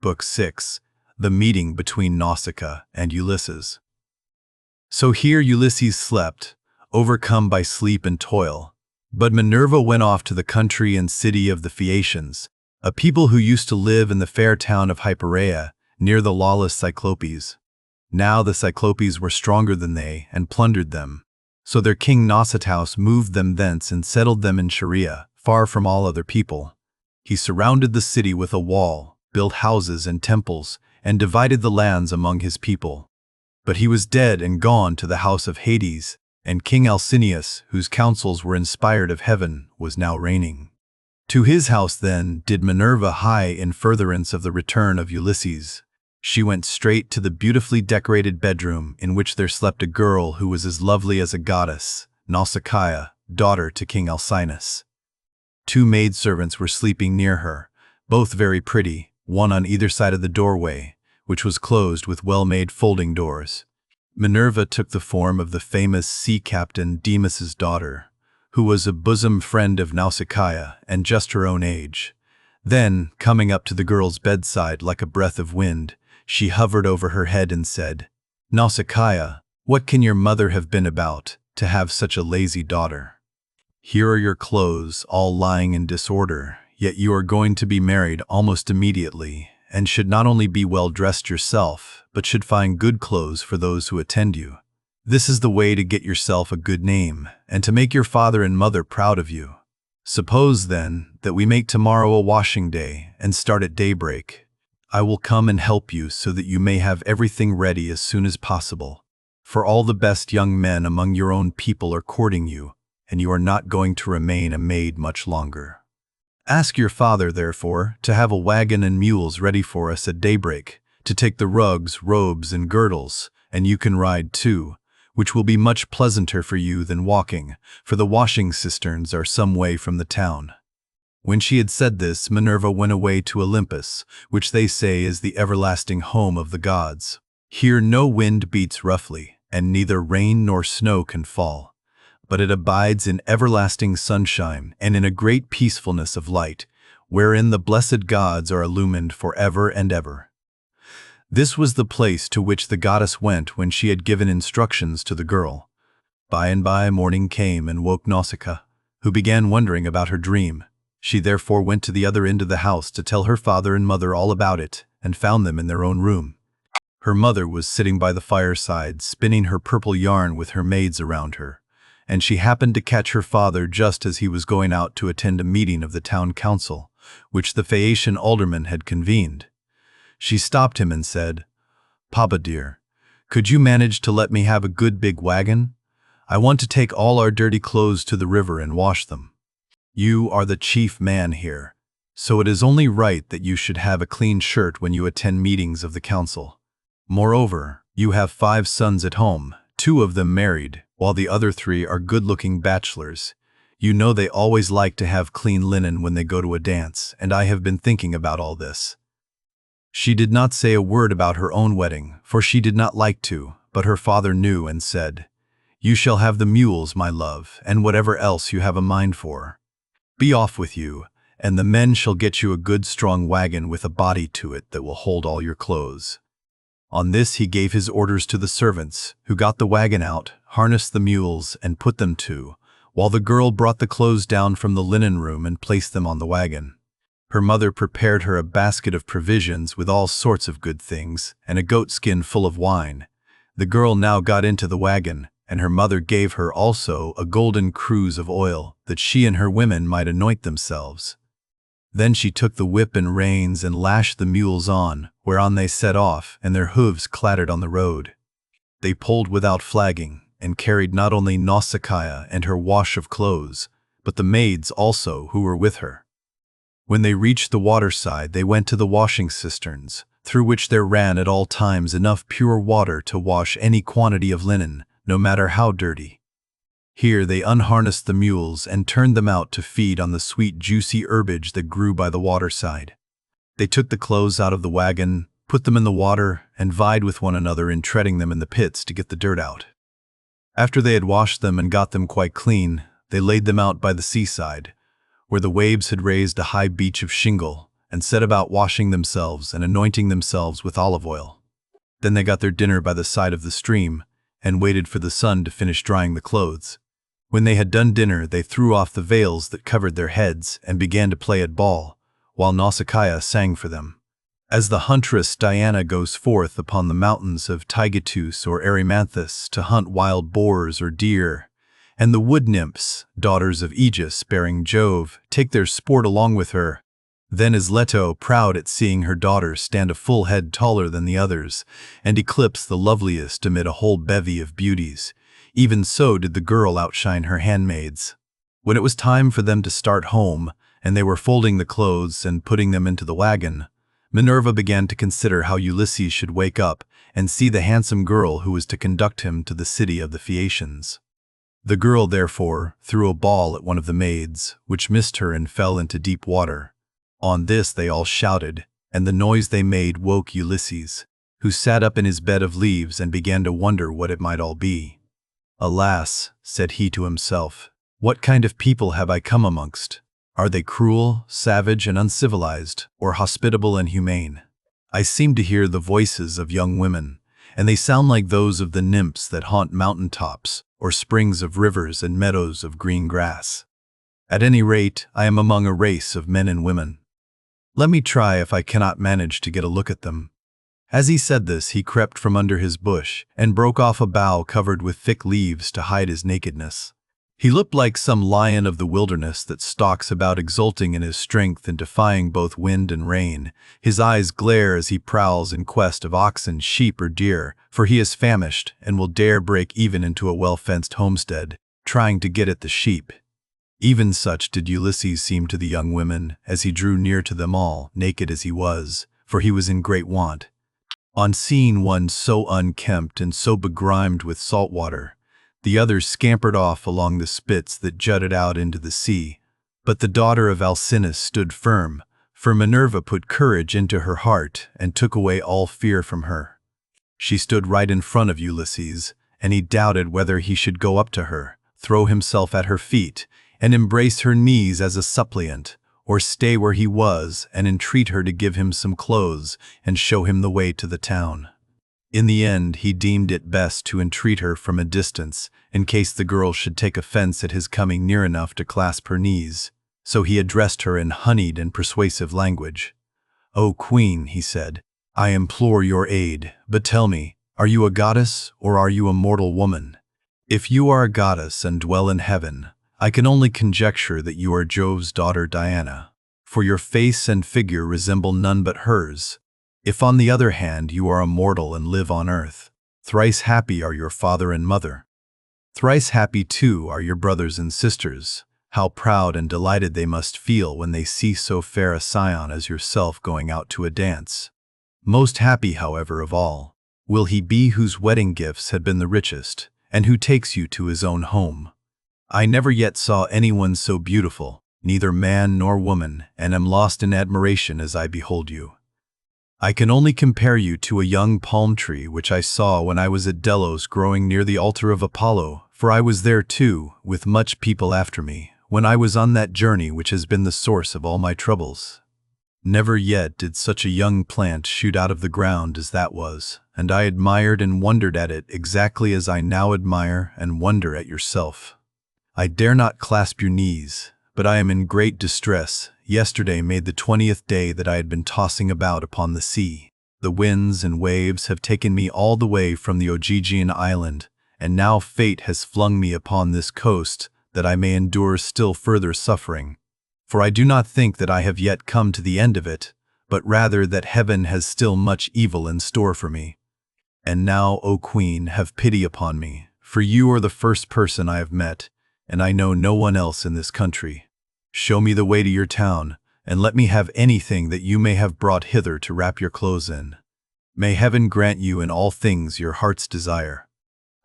Book 6, The Meeting Between Nausicaa and Ulysses. So here Ulysses slept, overcome by sleep and toil. But Minerva went off to the country and city of the Phaeacians, a people who used to live in the fair town of Hypereia, near the lawless Cyclopes. Now the Cyclopes were stronger than they and plundered them. So their king Nausitaus moved them thence and settled them in Scheria, far from all other people. He surrounded the city with a wall, built houses and temples, and divided the lands among his people. But he was dead and gone to the house of Hades, and King Alcinous, whose counsels were inspired of heaven, was now reigning. To his house then did Minerva hie in furtherance of the return of Ulysses. She went straight to the beautifully decorated bedroom in which there slept a girl who was as lovely as a goddess, NAUSICAA, daughter to King Alcinous. 2 maidservants were sleeping near her, both very pretty, one on either side of the doorway, which was closed with well-made folding doors. Minerva took the form of the famous sea captain Deimos's daughter, who was a bosom friend of Nausicaa and just her own age. Then, coming up to the girl's bedside like a breath of wind, she hovered over her head and said, "Nausicaa, what can your mother have been about, to have such a lazy daughter? Here are your clothes, all lying in disorder, yet you are going to be married almost immediately, and should not only be well dressed yourself, but should find good clothes for those who attend you. This is the way to get yourself a good name, and to make your father and mother proud of you. Suppose, then, that we make tomorrow a washing day, and start at daybreak. I will come and help you so that you may have everything ready as soon as possible. For all the best young men among your own people are courting you, and you are not going to remain a maid much longer. Ask your father, therefore, to have a wagon and mules ready for us at daybreak, to take the rugs, robes, and girdles, and you can ride too, which will be much pleasanter for you than walking, for the washing cisterns are some way from the town." When she had said this, Minerva went away to Olympus, which they say is the everlasting home of the gods. Here no wind beats roughly, and neither rain nor snow can fall, but it abides in everlasting sunshine and in a great peacefulness of light, wherein the blessed gods are illumined for ever and ever. This was the place to which the goddess went when she had given instructions to the girl. By and by morning came and woke Nausicaa, who began wondering about her dream. She therefore went to the other end of the house to tell her father and mother all about it, and found them in their own room. Her mother was sitting by the fireside, spinning her purple yarn with her maids around her, and she happened to catch her father just as he was going out to attend a meeting of the town council, which the Phaeacian aldermen had convened. She stopped him and said, "Papa dear, could you manage to let me have a good big wagon? I want to take all our dirty clothes to the river and wash them. You are the chief man here, so it is only right that you should have a clean shirt when you attend meetings of the council. Moreover, you have 5 sons at home, 2 of them married, while the other 3 are good-looking bachelors. You know they always like to have clean linen when they go to a dance, and I have been thinking about all this." She did not say a word about her own wedding, for she did not like to, but her father knew and said, "You shall have the mules, my love, and whatever else you have a mind for. Be off with you, and the men shall get you a good strong wagon with a body to it that will hold all your clothes." On this he gave his orders to the servants, who got the wagon out, harnessed the mules, and put them to, while the girl brought the clothes down from the linen room and placed them on the wagon. Her mother prepared her a basket of provisions with all sorts of good things, and a goat skin full of wine. The girl now got into the wagon, and her mother gave her also a golden cruse of oil, that she and her women might anoint themselves. Then she took the whip and reins and lashed the mules on, whereon they set off, and their hooves clattered on the road. They pulled without flagging, and carried not only Nausicaa and her wash of clothes, but the maids also who were with her. When they reached the waterside, they went to the washing cisterns, through which there ran at all times enough pure water to wash any quantity of linen, no matter how dirty. Here they unharnessed the mules and turned them out to feed on the sweet juicy herbage that grew by the waterside. They took the clothes out of the wagon, put them in the water, and vied with one another in treading them in the pits to get the dirt out. After they had washed them and got them quite clean, they laid them out by the seaside, where the waves had raised a high beach of shingle, and set about washing themselves and anointing themselves with olive oil. Then they got their dinner by the side of the stream and waited for the sun to finish drying the clothes. When they had done dinner, they threw off the veils that covered their heads and began to play at ball, while NAUSICAA sang for them. As the huntress Diana goes forth upon the mountains of Taygetus or Erymanthus to hunt wild boars or deer, and the wood nymphs, daughters of Aegis bearing Jove, take their sport along with her, then is Leto proud at seeing her daughter stand a full head taller than the others, and eclipse the loveliest amid a whole bevy of beauties. Even so did the girl outshine her handmaids. When it was time for them to start home, and they were folding the clothes and putting them into the wagon, Minerva began to consider how Ulysses should wake up and see the handsome girl who was to conduct him to the city of the Phaeacians. The girl, therefore, threw a ball at one of the maids, which missed her and fell into deep water. On this they all shouted, and the noise they made woke Ulysses, who sat up in his bed of leaves and began to wonder what it might all be. "Alas," said he to himself, "what kind of people have I come amongst? Are they cruel, savage, and uncivilized, or hospitable and humane? I seem to hear the voices of young women, and they sound like those of the nymphs that haunt mountain tops, or springs of rivers and meadows of green grass. At any rate, I am among a race of men and women. Let me try if I cannot manage to get a look at them." As he said this, he crept from under his bush and broke off a bough covered with thick leaves to hide his nakedness. He looked like some lion of the wilderness that stalks about exulting in his strength and defying both wind and rain. His eyes glare as he prowls in quest of oxen, sheep, or deer, for he is famished and will dare break even into a well-fenced homestead, trying to get at the sheep. Even such did Ulysses seem to the young women as he drew near to them all, naked as he was, for he was in great want. On seeing one so unkempt and so begrimed with salt water, the others scampered off along the spits that jutted out into the sea. But the daughter of Alcinous stood firm, for Minerva put courage into her heart and took away all fear from her. She stood right in front of Ulysses, and he doubted whether he should go up to her, throw himself at her feet, and embrace her knees as a suppliant, or stay where he was and entreat her to give him some clothes and show him the way to the town. In the end, he deemed it best to entreat her from a distance, in case the girl should take offense at his coming near enough to clasp her knees. So he addressed her in honeyed and persuasive language. "O Queen," he said, "I implore your aid, but tell me, are you a goddess or are you a mortal woman? If you are a goddess and dwell in heaven, I can only conjecture that you are Jove's daughter Diana, for your face and figure resemble none but hers. If on the other hand you are a mortal and live on earth, thrice happy are your father and mother. Thrice happy too are your brothers and sisters. How proud and delighted they must feel when they see so fair a scion as yourself going out to a dance. Most happy, however, of all, will he be whose wedding gifts had been the richest, and who takes you to his own home. I never yet saw anyone so beautiful, neither man nor woman, and am lost in admiration as I behold you. I can only compare you to a young palm tree which I saw when I was at Delos growing near the altar of Apollo, for I was there too, with much people after me, when I was on that journey which has been the source of all my troubles. Never yet did such a young plant shoot out of the ground as that was, and I admired and wondered at it exactly as I now admire and wonder at yourself. I dare not clasp your knees, but I am in great distress. Yesterday made the 20th day that I had been tossing about upon the sea. The winds and waves have taken me all the way from the Ogygian island, and now fate has flung me upon this coast that I may endure still further suffering. For I do not think that I have yet come to the end of it, but rather that heaven has still much evil in store for me. And now, O Queen, have pity upon me, for you are the first person I have met, and I know no one else in this country. Show me the way to your town, and let me have anything that you may have brought hither to wrap your clothes in. May heaven grant you in all things your heart's desire.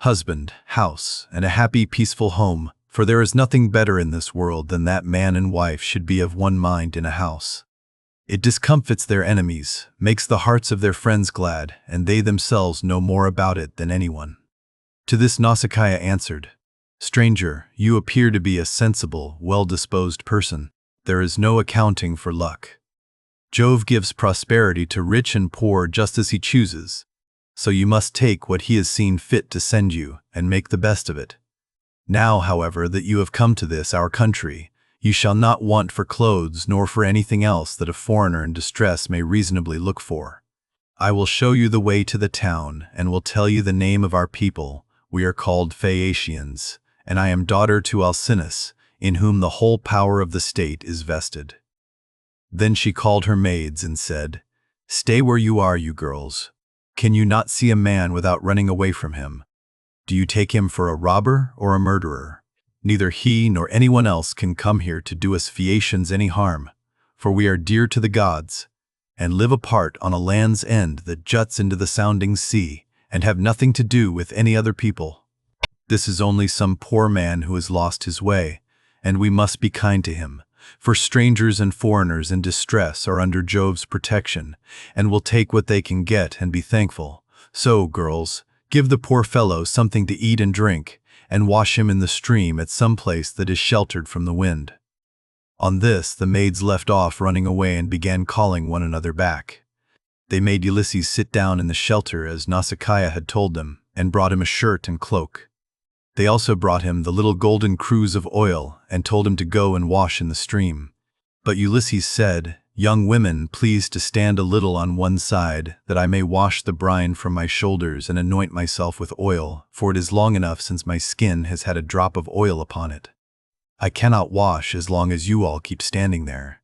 Husband, house, and a happy, peaceful home, for there is nothing better in this world than that man and wife should be of one mind in a house. It discomfits their enemies, makes the hearts of their friends glad, and they themselves know more about it than anyone." To this NAUSICAA answered, "Stranger, you appear to be a sensible, well-disposed person. There is no accounting for luck. Jove gives prosperity to rich and poor just as he chooses, so you must take what he has seen fit to send you and make the best of it. Now, however, that you have come to this, our country, you shall not want for clothes nor for anything else that a foreigner in distress may reasonably look for. I will show you the way to the town and will tell you the name of our people. We are called Phaeacians, and I am daughter to Alcinous, in whom the whole power of the state is vested." Then she called her maids and said, "Stay where you are, you girls. Can you not see a man without running away from him? Do you take him for a robber or a murderer? Neither he nor anyone else can come here to do us Phaeacians any harm, for we are dear to the gods, and live apart on a land's end that juts into the sounding sea, and have nothing to do with any other people. This is only some poor man who has lost his way, and we must be kind to him, for strangers and foreigners in distress are under Jove's protection, and will take what they can get and be thankful. So, girls, give the poor fellow something to eat and drink, and wash him in the stream at some place that is sheltered from the wind." On this, the maids left off running away and began calling one another back. They made Ulysses sit down in the shelter as NAUSICAA had told them, and brought him a shirt and cloak. They also brought him the little golden cruse of oil and told him to go and wash in the stream. But Ulysses said, "Young women, please to stand a little on one side, that I may wash the brine from my shoulders and anoint myself with oil, for it is long enough since my skin has had a drop of oil upon it. I cannot wash as long as you all keep standing there.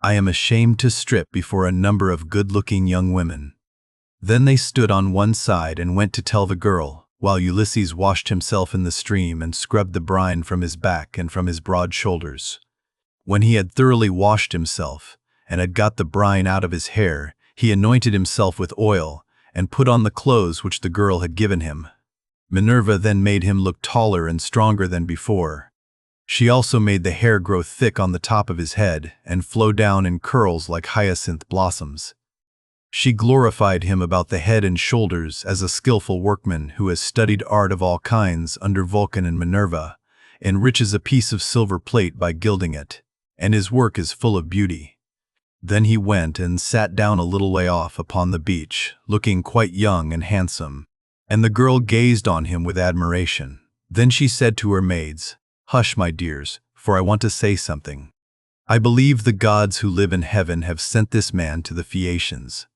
I am ashamed to strip before a number of good-looking young women." Then they stood on one side and went to tell the girl, while Ulysses washed himself in the stream and scrubbed the brine from his back and from his broad shoulders. When he had thoroughly washed himself, and had got the brine out of his hair, he anointed himself with oil, and put on the clothes which the girl had given him. Minerva then made him look taller and stronger than before. She also made the hair grow thick on the top of his head, and flow down in curls like hyacinth blossoms. She glorified him about the head and shoulders as a skillful workman who has studied art of all kinds under Vulcan and Minerva, enriches a piece of silver plate by gilding it, and his work is full of beauty. Then he went and sat down a little way off upon the beach, looking quite young and handsome, and the girl gazed on him with admiration. Then she said to her maids, "Hush, my dears, for I want to say something. I believe the gods who live in heaven have sent this man to the Phaeacians.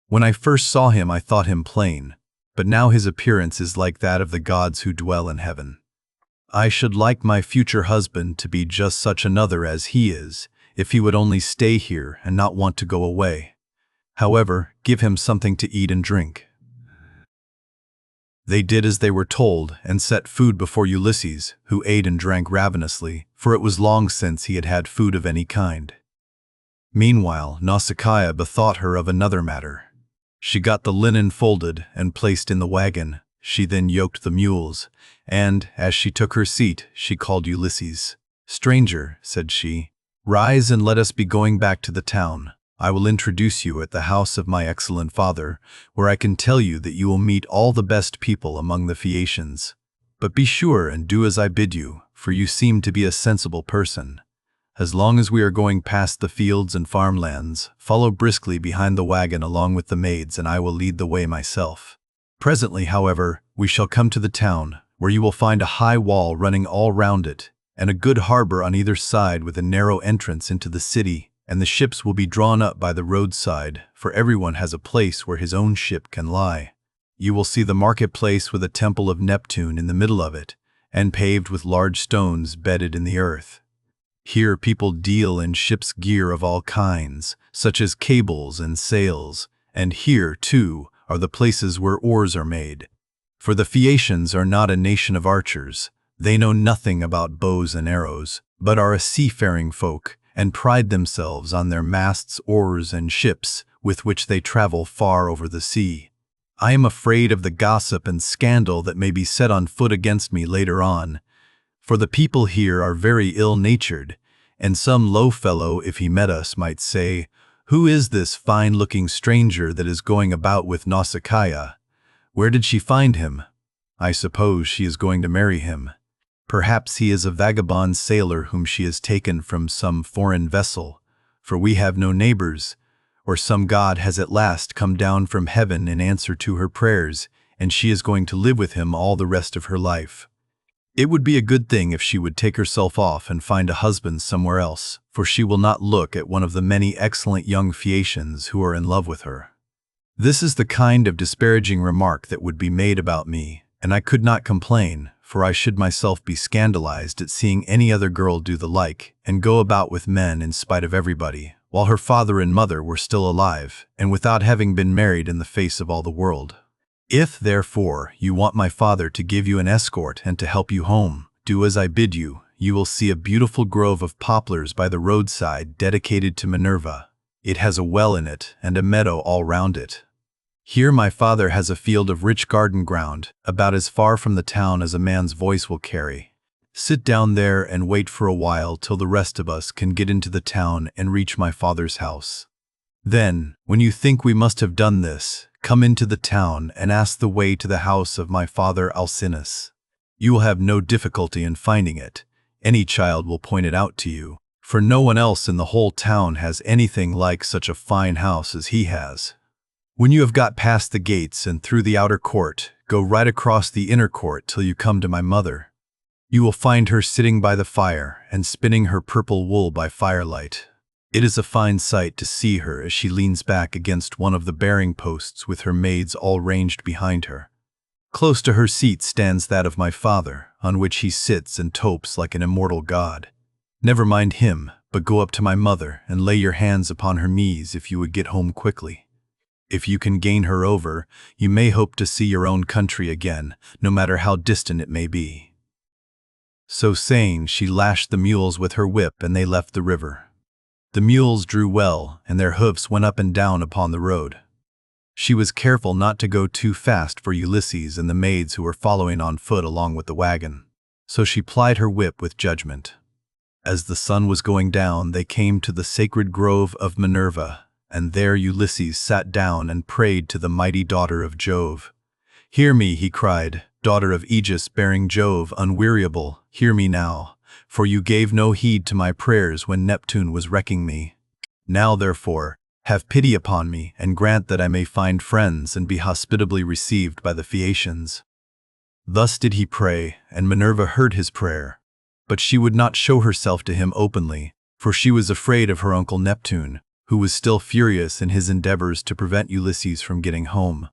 When I first saw him I thought him plain, but now his appearance is like that of the gods who dwell in heaven. I should like my future husband to be just such another as he is, if he would only stay here and not want to go away. However, give him something to eat and drink." They did as they were told, and set food before Ulysses, who ate and drank ravenously, for it was long since he had had food of any kind. Meanwhile, NAUSICAA bethought her of another matter. She got the linen folded and placed in the wagon. She then yoked the mules, and, as she took her seat, she called Ulysses. "Stranger," said she, "rise and let us be going back to the town. I will introduce you at the house of my excellent father, where I can tell you that you will meet all the best people among the Phaeacians. But be sure and do as I bid you, for you seem to be a sensible person. As long as we are going past the fields and farmlands, follow briskly behind the wagon along with the maids, and I will lead the way myself. Presently, however, we shall come to the town, where you will find a high wall running all round it, and a good harbor on either side with a narrow entrance into the city, and the ships will be drawn up by the roadside, for everyone has a place where his own ship can lie. You will see the marketplace with a temple of Neptune in the middle of it, and paved with large stones bedded in the earth. Here people deal in ship's gear of all kinds, such as cables and sails, and here, too, are the places where oars are made. For the Phaeacians are not a nation of archers. They know nothing about bows and arrows, but are a seafaring folk, and pride themselves on their masts, oars, and ships, with which they travel far over the sea. I am afraid of the gossip and scandal that may be set on foot against me later on, for the people here are very ill-natured, and some low fellow, if he met us, might say, 'Who is this fine-looking stranger that is going about with NAUSICAA? Where did she find him? I suppose she is going to marry him. Perhaps he is a vagabond sailor whom she has taken from some foreign vessel, for we have no neighbors, or some god has at last come down from heaven in answer to her prayers, and she is going to live with him all the rest of her life. It would be a good thing if she would take herself off and find a husband somewhere else, for she will not look at one of the many excellent young Phaeacians who are in love with her. This is the kind of disparaging remark that would be made about me, and I could not complain, for I should myself be scandalized at seeing any other girl do the like, and go about with men in spite of everybody, while her father and mother were still alive, and without having been married in the face of all the world. If, therefore, you want my father to give you an escort and to help you home, do as I bid you. You will see a beautiful grove of poplars by the roadside dedicated to Minerva. It has a well in it and a meadow all round it. Here my father has a field of rich garden ground, about as far from the town as a man's voice will carry. Sit down there and wait for a while till the rest of us can get into the town and reach my father's house. Then, when you think we must have done this, come into the town and ask the way to the house of my father Alcinous. You will have no difficulty in finding it. Any child will point it out to you, for no one else in the whole town has anything like such a fine house as he has. When you have got past the gates and through the outer court, go right across the inner court till you come to my mother. You will find her sitting by the fire and spinning her purple wool by firelight. It is a fine sight to see her as she leans back against one of the bearing posts with her maids all ranged behind her. Close to her seat stands that of my father, on which he sits and topes like an immortal god. Never mind him, but go up to my mother and lay your hands upon her knees if you would get home quickly. If you can gain her over, you may hope to see your own country again, no matter how distant it may be." So saying, she lashed the mules with her whip, and they left the river. The mules drew well, and their hoofs went up and down upon the road. She was careful not to go too fast for Ulysses and the maids who were following on foot along with the wagon, so she plied her whip with judgment. As the sun was going down, they came to the sacred grove of Minerva, and there Ulysses sat down and prayed to the mighty daughter of Jove. "Hear me," he cried, "daughter of Aegis-bearing Jove, unweariable, hear me now, for you gave no heed to my prayers when Neptune was wrecking me. Now, therefore, have pity upon me, and grant that I may find friends and be hospitably received by the Phaeacians." Thus did he pray, and Minerva heard his prayer. But she would not show herself to him openly, for she was afraid of her uncle Neptune, who was still furious in his endeavors to prevent Ulysses from getting home.